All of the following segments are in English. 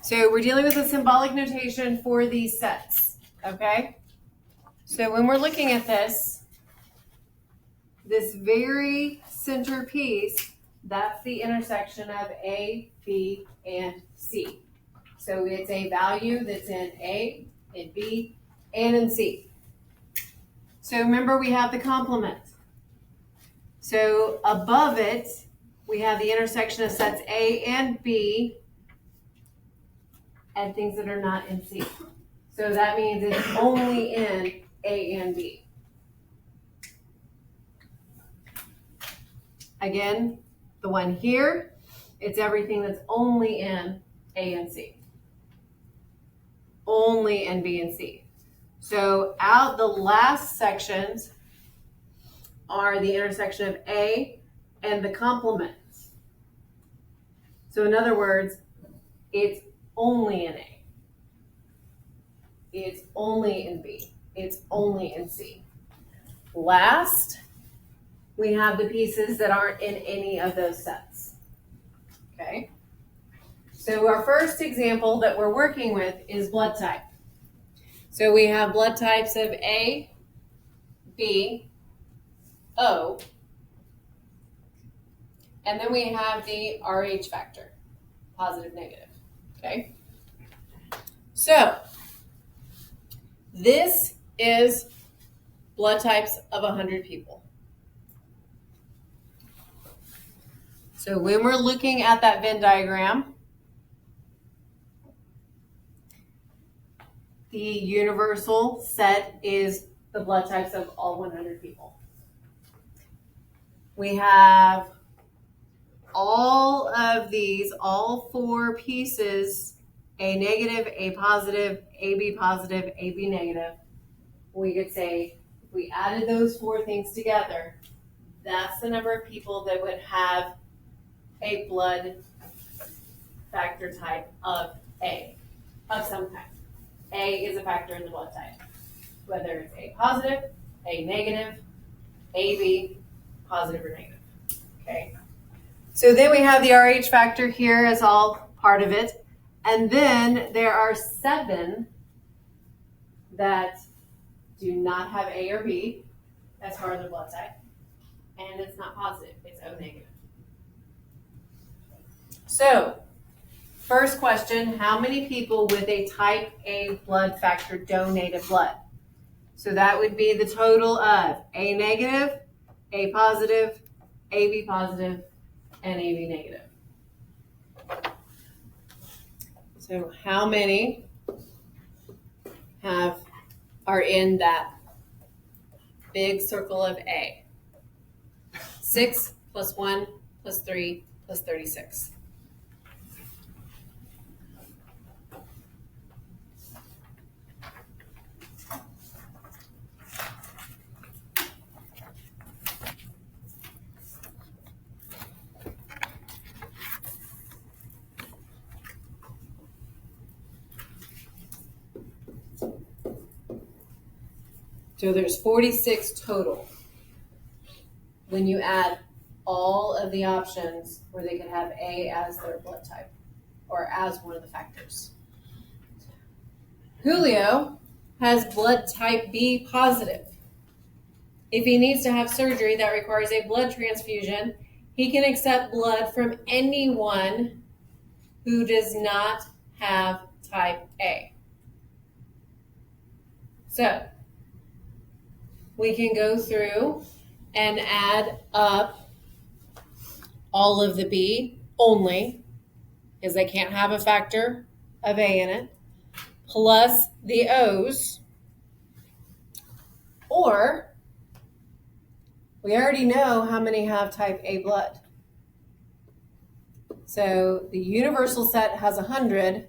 So we're dealing with a symbolic notation for these sets, okay? So when we're looking at this very center piece, that's the intersection of A, B, and C. So it's a value that's in A, in B, and in C. So remember we have the complement. So above it, we have the intersection of sets A and B and things that are not in C. So that means it's only in A and B. Again, the one here, it's everything that's only in A and C. Only in B and C. So out the last sections are the intersection of A and the complements. So in other words, it's only in A. It's only in B. It's only in C. Last, we have the pieces that aren't in any of those sets. Okay? So our first example that we're working with is blood type. So we have blood types of A, B, O, and then we have the Rh factor, positive, negative. Okay? So this is blood types of 100 people. So when we're looking at that Venn diagram, the universal set is the blood types of all 100 people. We have all of these, all four pieces, A negative, A positive, AB positive, AB negative. We could say, if we added those four things together, that's the number of people that would have a blood factor type of A, of some kind. A is a factor in the blood type, whether it's A positive, A negative, AB, positive or negative. Okay. So then we have the Rh factor here as all part of it. And then there are 7 that do not have A or B as part of the blood type. And it's not positive, it's O negative. So, first question, how many people with a type A blood factor donated blood? So that would be the total of A negative, A positive, AB positive, and AB negative. So how many are in that big circle of A? 6 plus 1 plus 3 plus 36. So there's 46 total when you add all of the options where they could have A as their blood type or as one of the factors. Julio has blood type B positive. If he needs to have surgery that requires a blood transfusion, he can accept blood from anyone who does not have type A. So we can go through and add up all of the B only, because they can't have a factor of A in it, plus the O's, or we already know how many have type A blood. So the universal set has 100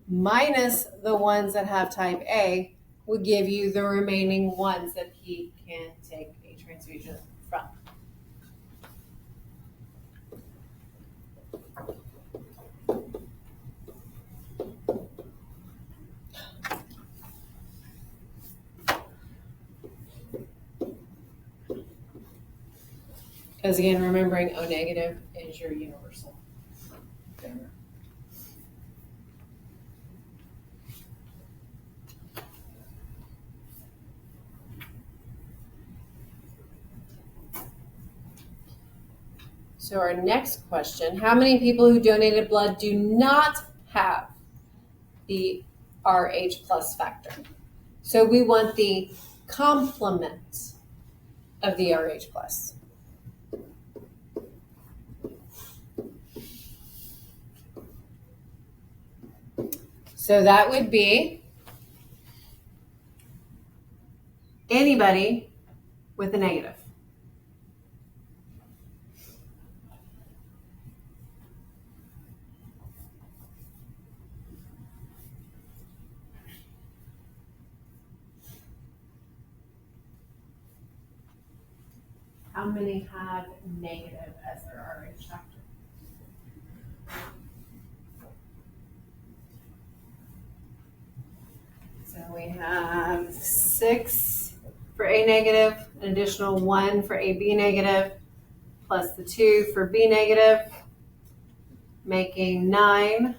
minus the ones that have type A would give you the remaining ones that he can take a transfusion from. Because again, remembering O negative is your universal donor. So our next question, how many people who donated blood do not have the RH plus factor? So we want the complement of the RH plus. So that would be anybody with a negative. How many have negative as their RH factor? So we have 6 for A negative, an additional 1 for AB negative, plus the 2 for B negative, making 9,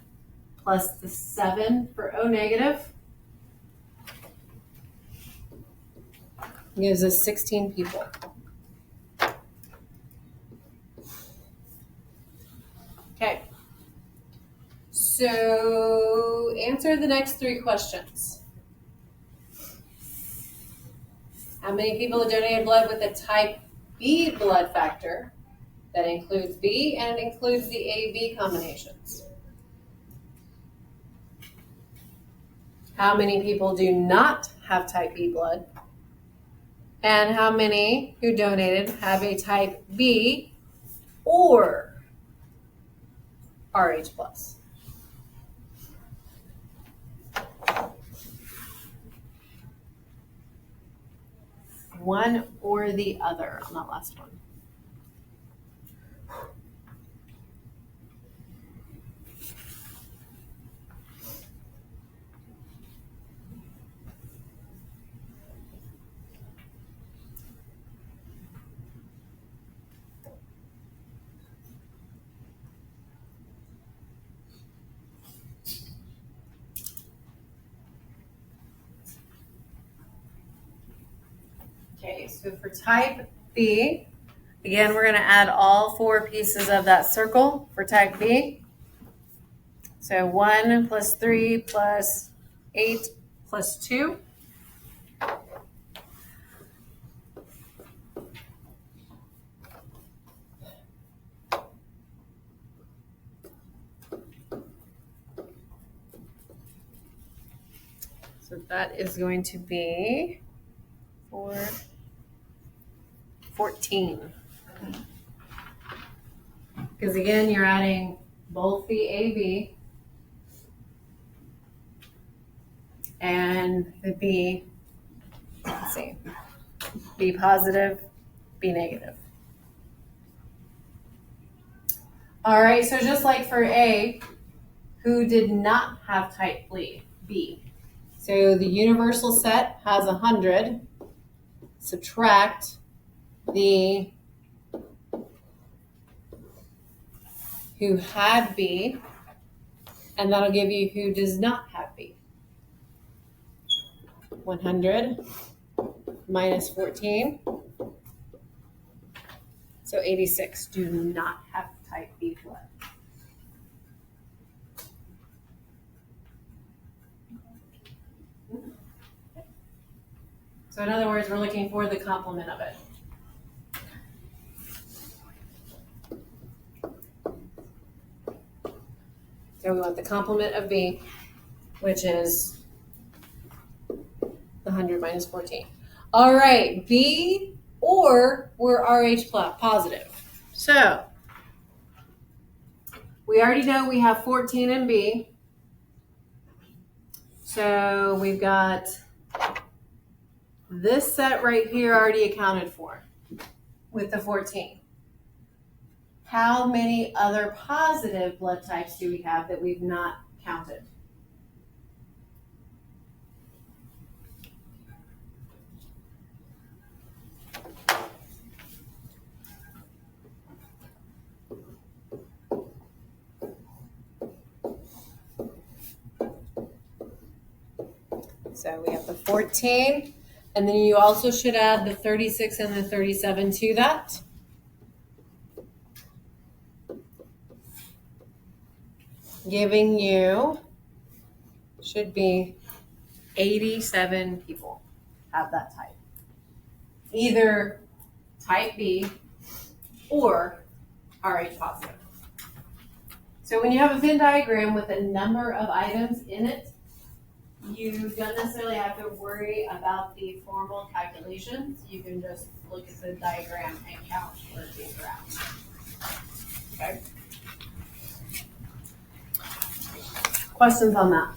plus the 7 for O negative. Gives us 16 people. Okay. So answer the next 3 questions. How many people have donated blood with a type B blood factor that includes B and includes the AB combinations? How many people do not have type B blood? And how many who donated have a type B or RH plus? One or the other on that last one. Okay, so for type B, again, we're going to add all 4 pieces of that circle for type B. So 1 plus 3 plus 8 plus 2. So that is going to be 14. Because again, you're adding both the AB and the B, let's see, B positive, B negative. All right, so just like for A, who did not have type B? So the universal set has 100. Subtract the who had B, and that'll give you who does not have B. 100 minus 14. So 86 do not have type B blood. So in other words, we're looking for the complement of it. So we want the complement of B, which is the 100 minus 14. All right, B or we're RH positive. So we already know we have 14 in B. So we've got this set right here already accounted for with the 14. How many other positive blood types do we have that we've not counted? So we have the 14, and then you also should add the 36 and the 37 to that. giving you, should be 87 people have that type. Either type B or Rh positive. So when you have a Venn diagram with a number of items in it, you don't necessarily have to worry about the formal calculations. You can just look at the diagram and count where things are at. Okay. Questions on that?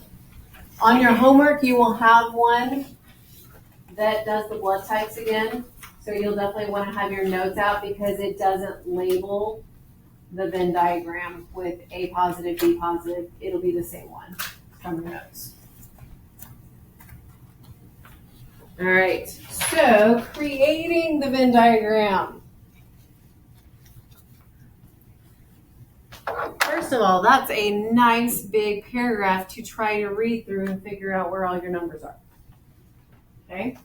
On your homework, you will have one that does the blood types again. So you'll definitely want to have your notes out because it doesn't label the Venn diagram with A positive, B positive. It'll be the same one from your notes. All right, so creating the Venn diagram. First of all, that's a nice big paragraph to try to read through and figure out where all your numbers are. Okay?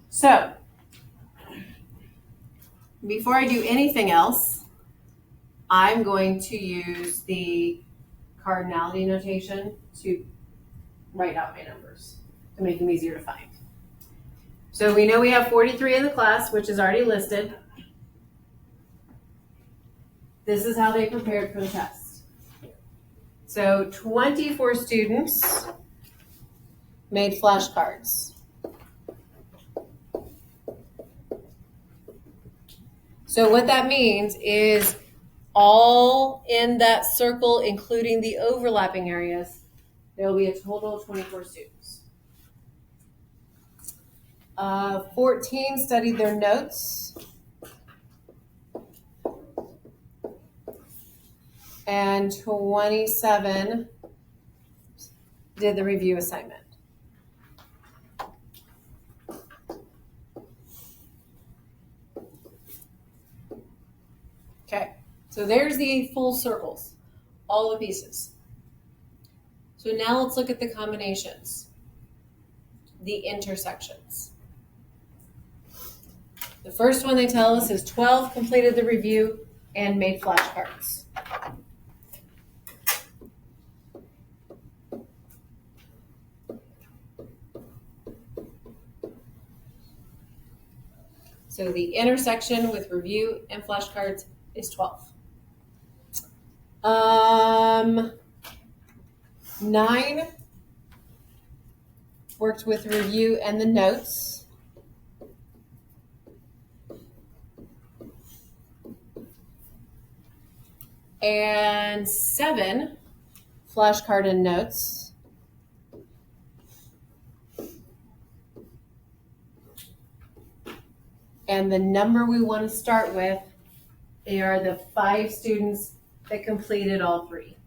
So, before I do anything else, I'm going to use the cardinality notation to write out my numbers to make them easier to find. So we know we have 43 in the class, which is already listed. This is how they prepared for the test. So 24 students made flashcards. So what that means is all in that circle, including the overlapping areas, there will be a total of 24 students. 14 studied their notes. And 27 did the review assignment. Okay, so there's the full circles, all the pieces. So now let's look at the combinations, the intersections. The first one they tell us is 12 completed the review and made flashcards. So the intersection with review and flashcards is 12. 9 worked with review and the notes. And 7 flashcard and notes. And the number we want to start with are the 5 students that completed all 3.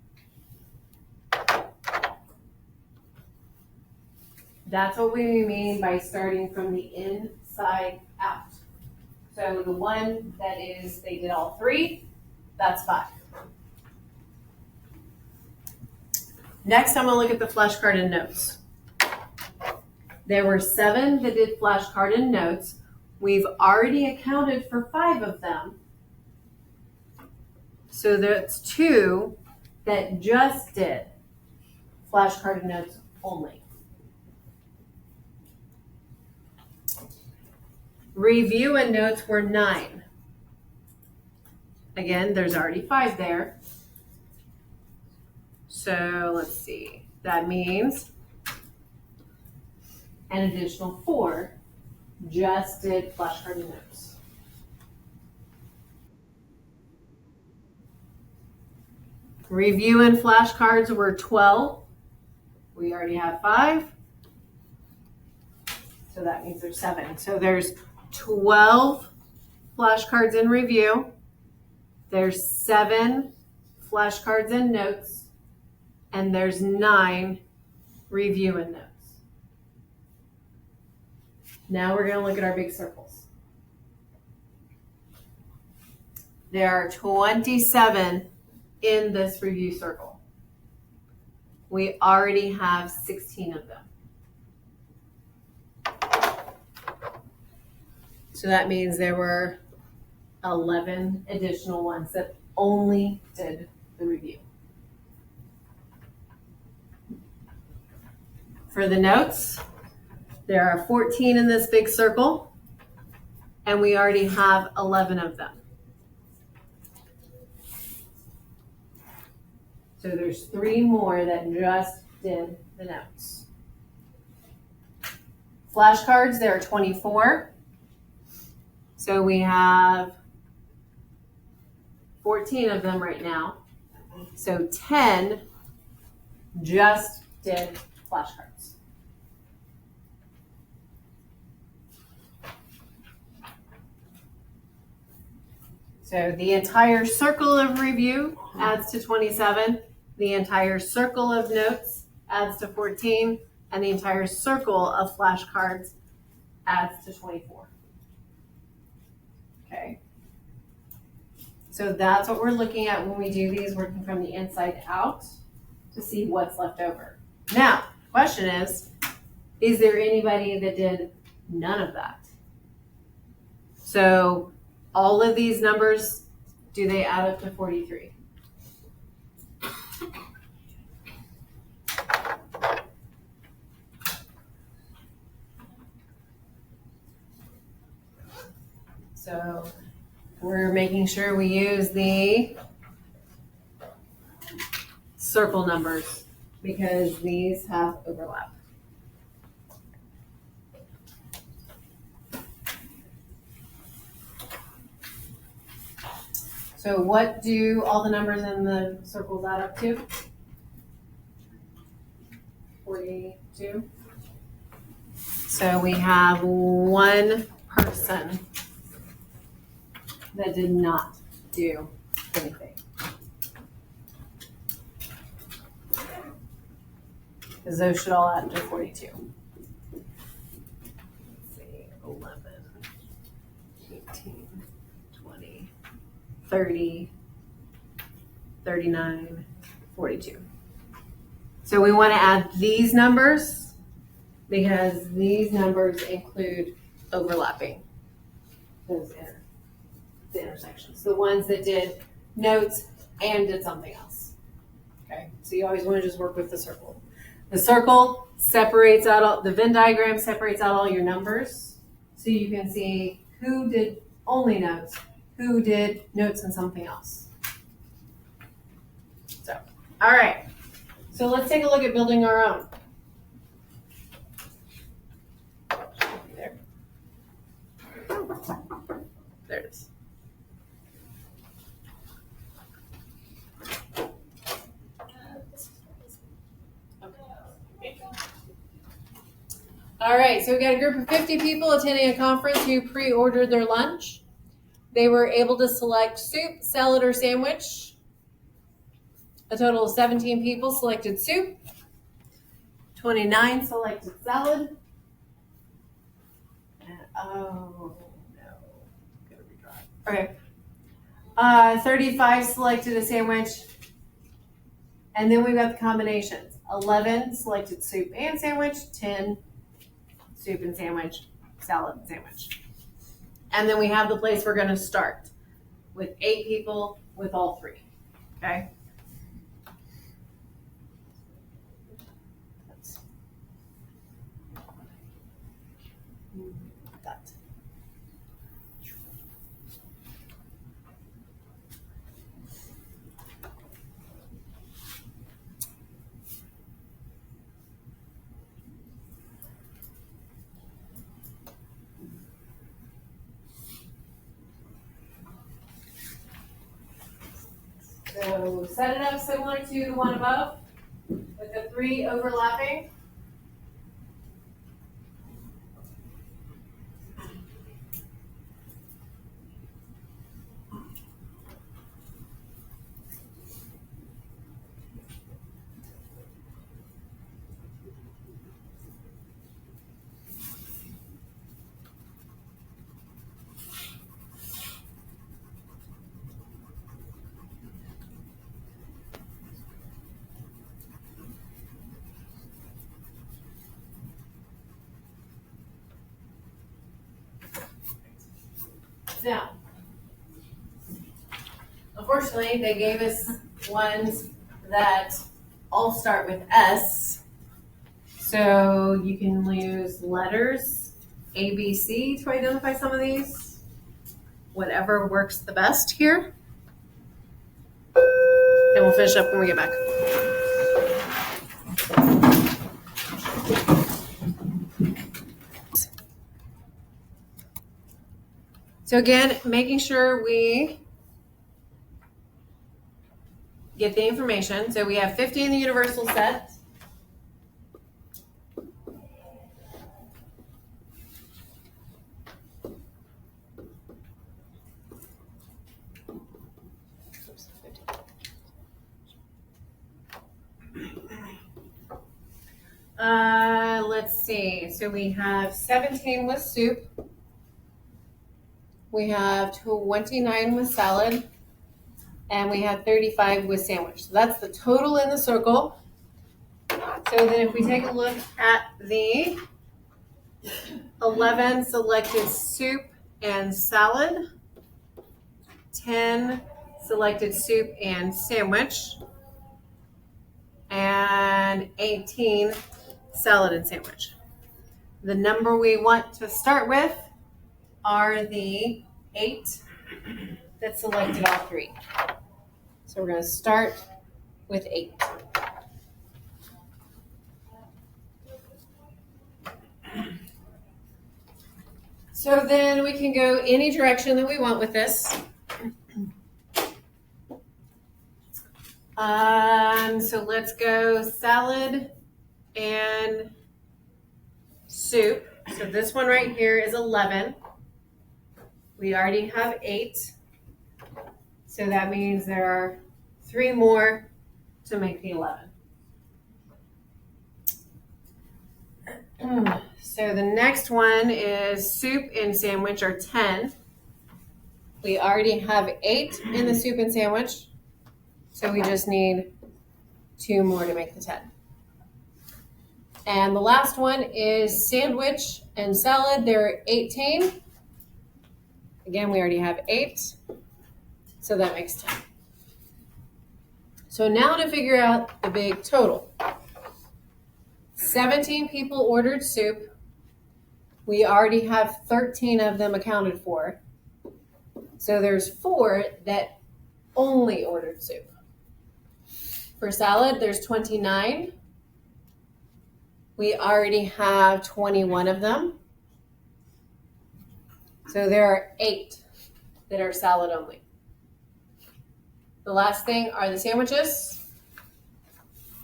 That's what we mean by starting from the inside out. So the one that is, they did all 3, that's 5. Next, I'm going to look at the flashcard and notes. There were 7 that did flashcard and notes. We've already accounted for 5 of them. So that's 2 that just did flashcard and notes only. Review and notes were 9. Again, there's already 5 there. So let's see. That means an additional 4 just did flashcard and notes. Review and flashcards were 12. We already have 5. So that means there's 7. So there's 12 flashcards in review. There's 7 flashcards and notes. And there's 9 review and notes. Now we're going to look at our big circles. There are 27 in this review circle. We already have 16 of them. So that means there were 11 additional ones that only did the review. For the notes, there are 14 in this big circle, and we already have 11 of them. So there's 3 more that just did the notes. Flashcards, there are 24. So we have 14 of them right now. So 10 just did flashcards. So the entire circle of review adds to 27. The entire circle of notes adds to 14. And the entire circle of flashcards adds to 24. Okay. So that's what we're looking at when we do these, working from the inside out to see what's left over. Now, the question is there anybody that did none of that? So all of these numbers, do they add up to 43? So we're making sure we use the circle numbers because these have overlap. So what do all the numbers in the circles add up to? 42. So we have one person that did not do anything. Because those should all add up to 42. Let's see, 11, 18, 20, 30, 39, 42. So we want to add these numbers because these numbers include overlapping those the intersections. The ones that did notes and did something else. Okay, so you always want to just work with the circle. The circle separates out the Venn diagram separates out all your numbers so you can see who did only notes, who did notes and something else. So, all right. So let's take a look at building our own. There. There it is. All right, so we got a group of 50 people attending a conference who pre-ordered their lunch. They were able to select soup, salad, or sandwich. A total of 17 people selected soup. 29 selected salad. And, oh, no. Gotta redraw. Okay. 35 selected a sandwich. And then we've got the combinations. 11 selected soup and sandwich. 10 soup and sandwich, salad and sandwich. And then we have the place we're going to start with 8 people with all 3. Okay. That. So set it up similar to the one above with the 3 overlapping. Now, unfortunately, they gave us ones that all start with S. So you can use letters A, B, C to identify some of these. Whatever works the best here. And we'll finish up when we get back. So again, making sure we get the information. So we have 50 in the universal set. Let's see. So we have 17 with soup. We have 29 with salad. And we have 35 with sandwich. So that's the total in the circle. So then if we take a look at the 11 selected soup and salad, 10 selected soup and sandwich, and 18 salad and sandwich. The number we want to start with are the 8 that selected all 3. So we're going to start with 8. So then we can go any direction that we want with this. So let's go salad and soup. So this one right here is 11. We already have 8. So that means there are 3 more to make the 11. So the next one is soup and sandwich are 10. We already have 8 in the soup and sandwich. So we just need 2 more to make the 10. And the last one is sandwich and salad. There are 18. Again, we already have 8. So that makes 10. So now to figure out the big total. 17 people ordered soup. We already have 13 of them accounted for. So there's 4 that only ordered soup. For salad, there's 29. We already have 21 of them. So there are 8 that are salad only. The last thing are the sandwiches.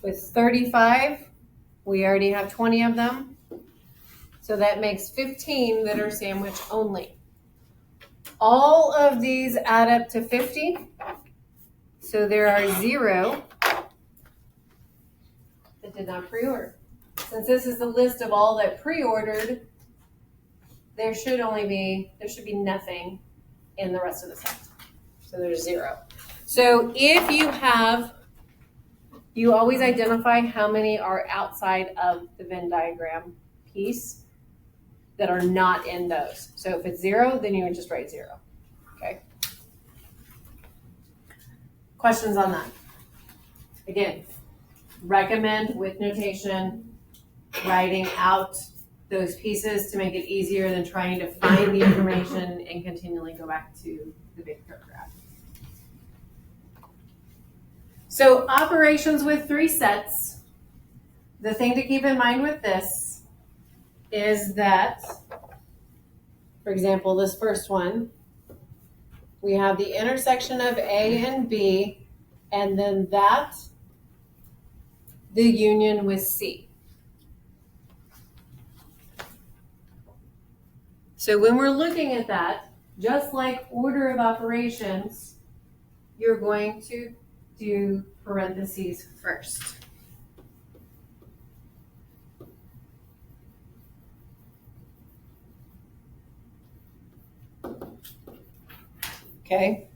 With 35, we already have 20 of them. So that makes 15 that are sandwich only. All of these add up to 50. So there are 0 that did not pre-order. Since this is the list of all that pre-ordered, there should be nothing in the rest of the set. So there's 0. So if you always identify how many are outside of the Venn diagram piece that are not in those. So if it's 0, then you would just write 0. Okay. Questions on that? Again, recommend with notation writing out those pieces to make it easier than trying to find the information and continually go back to the big paragraph. So operations with 3 sets. The thing to keep in mind with this is that, for example, this first one, we have the intersection of A and B, and then the union with C. So when we're looking at that, just like order of operations, you're going to do parentheses first. Okay?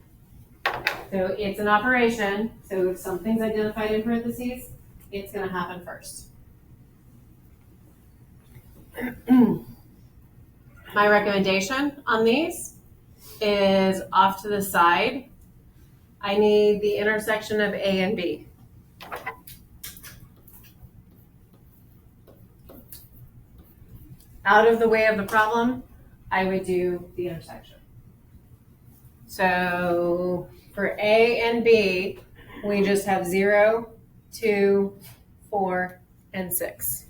So it's an operation, so if something's identified in parentheses, it's going to happen first. My recommendation on these is off to the side. I need the intersection of A and B. Out of the way of the problem, I would do the intersection. So for A and B, we just have 0, 2, 4, and 6.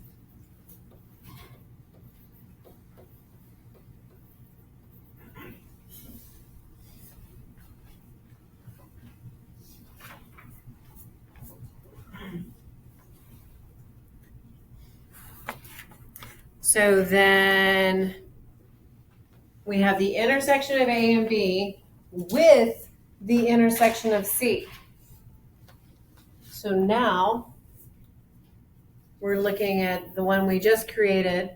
So then we have the intersection of A and B with the intersection of C. So now we're looking at the one we just created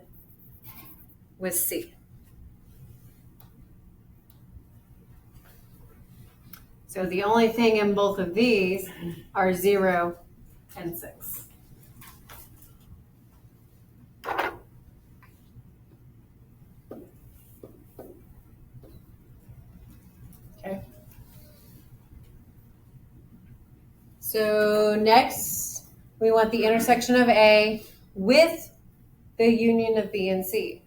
with C. So the only thing in both of these are 0 and 6. Okay. So next, we want the intersection of A with the union of B and C.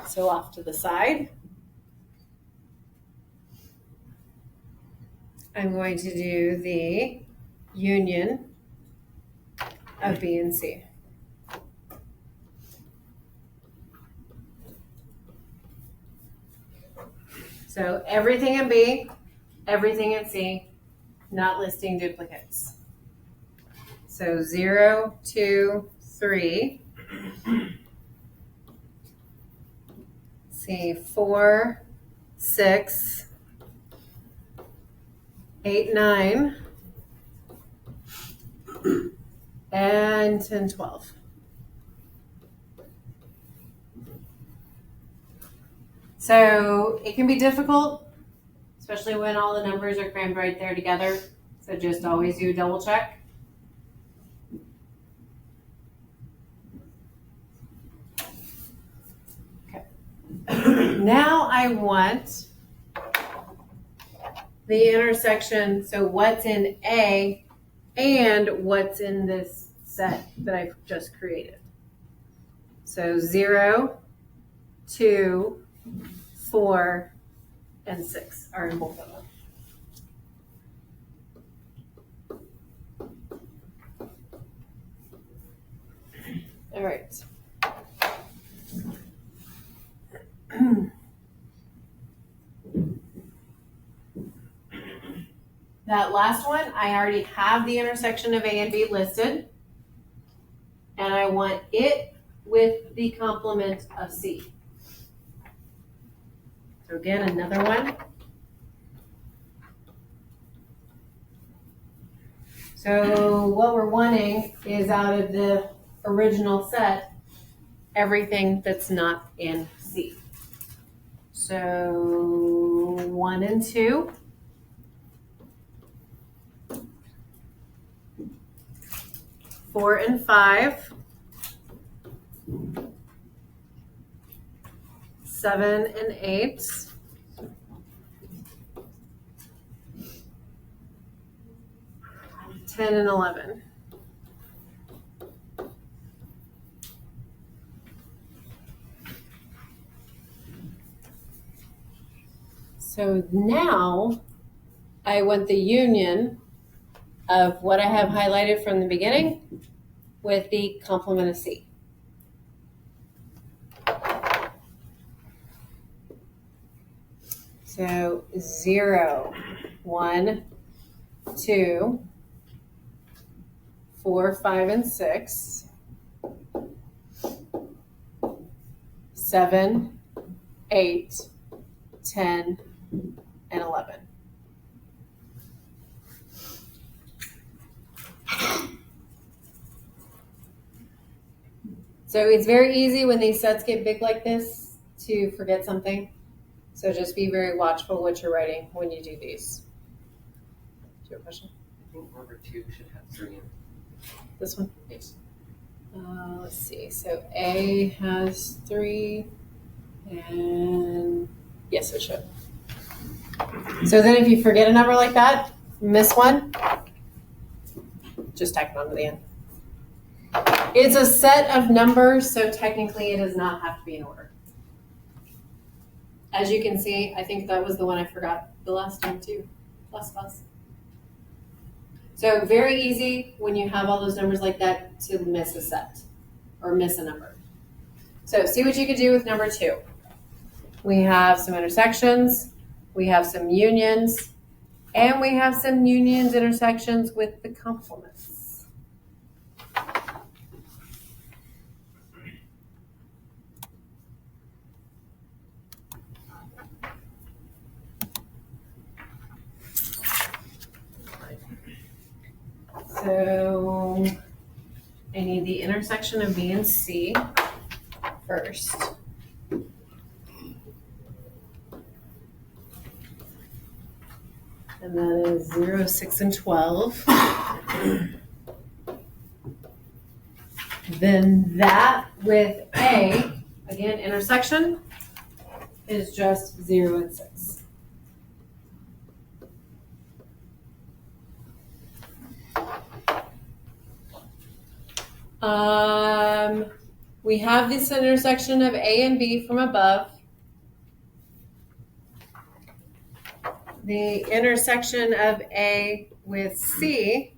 So off to the side, I'm going to do the union of B and C. So everything in B, everything in C, not listing duplicates. So 0, 2, 3. See, 4, 6, 8, 9, and 10, 12. So it can be difficult, especially when all the numbers are crammed right there together. So just always do a double check. Okay. Now I want the intersection, so what's in A and what's in this set that I've just created. So 0, 2, 4, and 6 are in both of them. All right. That last one, I already have the intersection of A and B listed, and I want it with the complement of C. So again, another one. So what we're wanting is out of the original set, everything that's not in C. So 1 and 2. 4 and 5. 7 and 8. 10 and 11. So now I want the union of what I have highlighted from the beginning with the complement of C. So 0, 1, 2, 4, 5, and 6, 7, 8, 10, and 11. So it's very easy when these sets get big like this to forget something. So just be very watchful what you're writing when you do these. Do you have a question? I think number 2 should have 3 in it. This one? Yes. Let's see. So A has 3, and yes, it should. So then if you forget a number like that, miss one, just tack it on to the end. It's a set of numbers, so technically it does not have to be in order. As you can see, I think that was the one I forgot the last time too. Plus. So very easy when you have all those numbers like that to miss a set or miss a number. So see what you could do with number 2. We have some intersections, we have some unions, and we have some unions, intersections with the complements. So I need the intersection of B and C first. And that is 0, 6, and 12. Then that with A, again, intersection, is just 0 and 6. We have this intersection of A and B from above. The intersection of A with C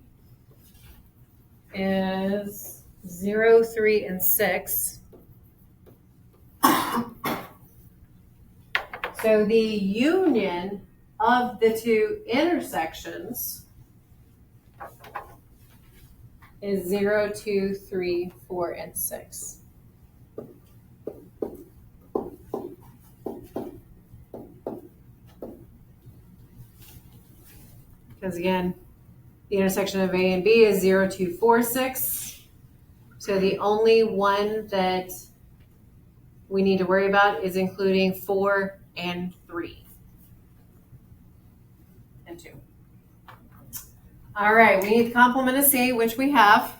is 0, 3, and 6. So the union of the two intersections is 0, 2, 3, 4, and 6. Because again, the intersection of A and B is 0, 2, 4, 6. So the only one that we need to worry about is including 4 and 3 and 2. All right, we need the complement of C, which we have.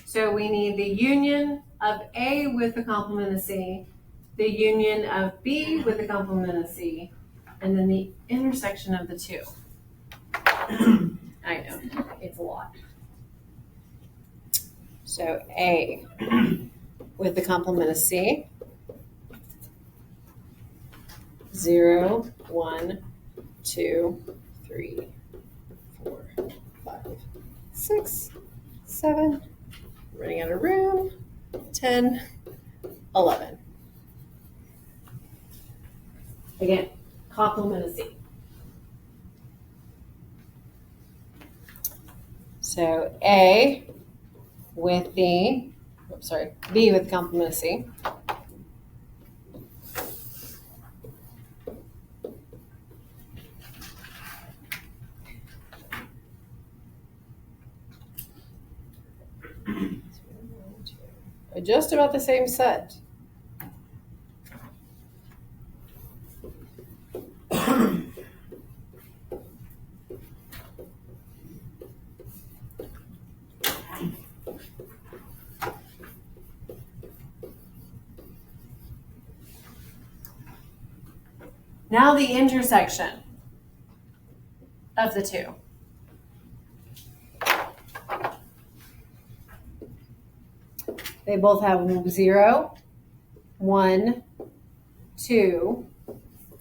So we need the union of A with the complement of C, the union of B with the complement of C, and then the intersection of the two. I know, it's a lot. So A with the complement of C, 0, 1, 2, 3, 4, 5, 6, 7, running out of room, 10, 11. Again, complement of C. So A with the, B with the complement of C. Just about the same set. Now the intersection of the two. They both have 0, 1, 2,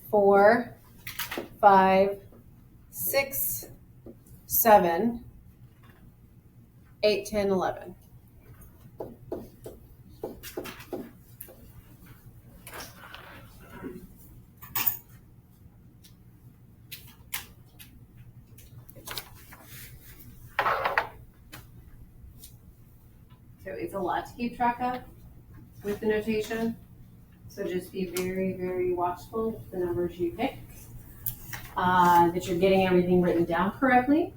4, 5, 6, 7, 8, 10, 11. So it's a lot to keep track of with the notation. So just be very, very watchful with the numbers you pick, that you're getting everything written down correctly.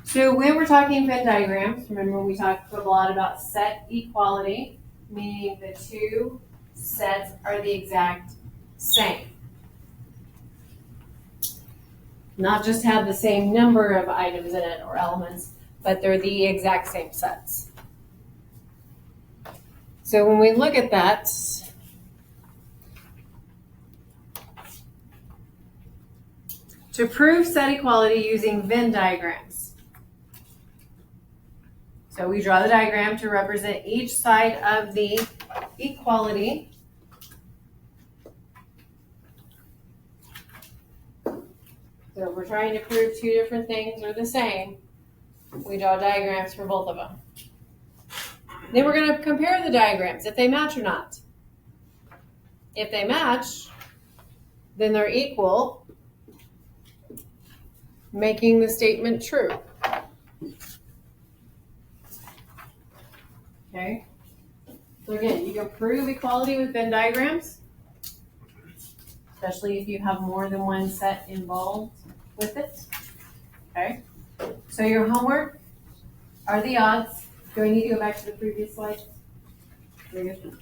So when we're talking Venn diagrams, remember we talked a lot about set equality, meaning the two sets are the exact same. Not just have the same number of items in it or elements, but they're the exact same sets. So when we look at that, To prove set equality using Venn diagrams. So we draw the diagram to represent each side of the equality. So if we're trying to prove two different things are the same, we draw diagrams for both of them. Then we're going to compare the diagrams, if they match or not. If they match, then they're equal, making the statement true. Okay? So again, you can prove equality with Venn diagrams, especially if you have more than one set involved with it. Okay? So your homework are the odds. Do I need to go back to the previous slide? Very good.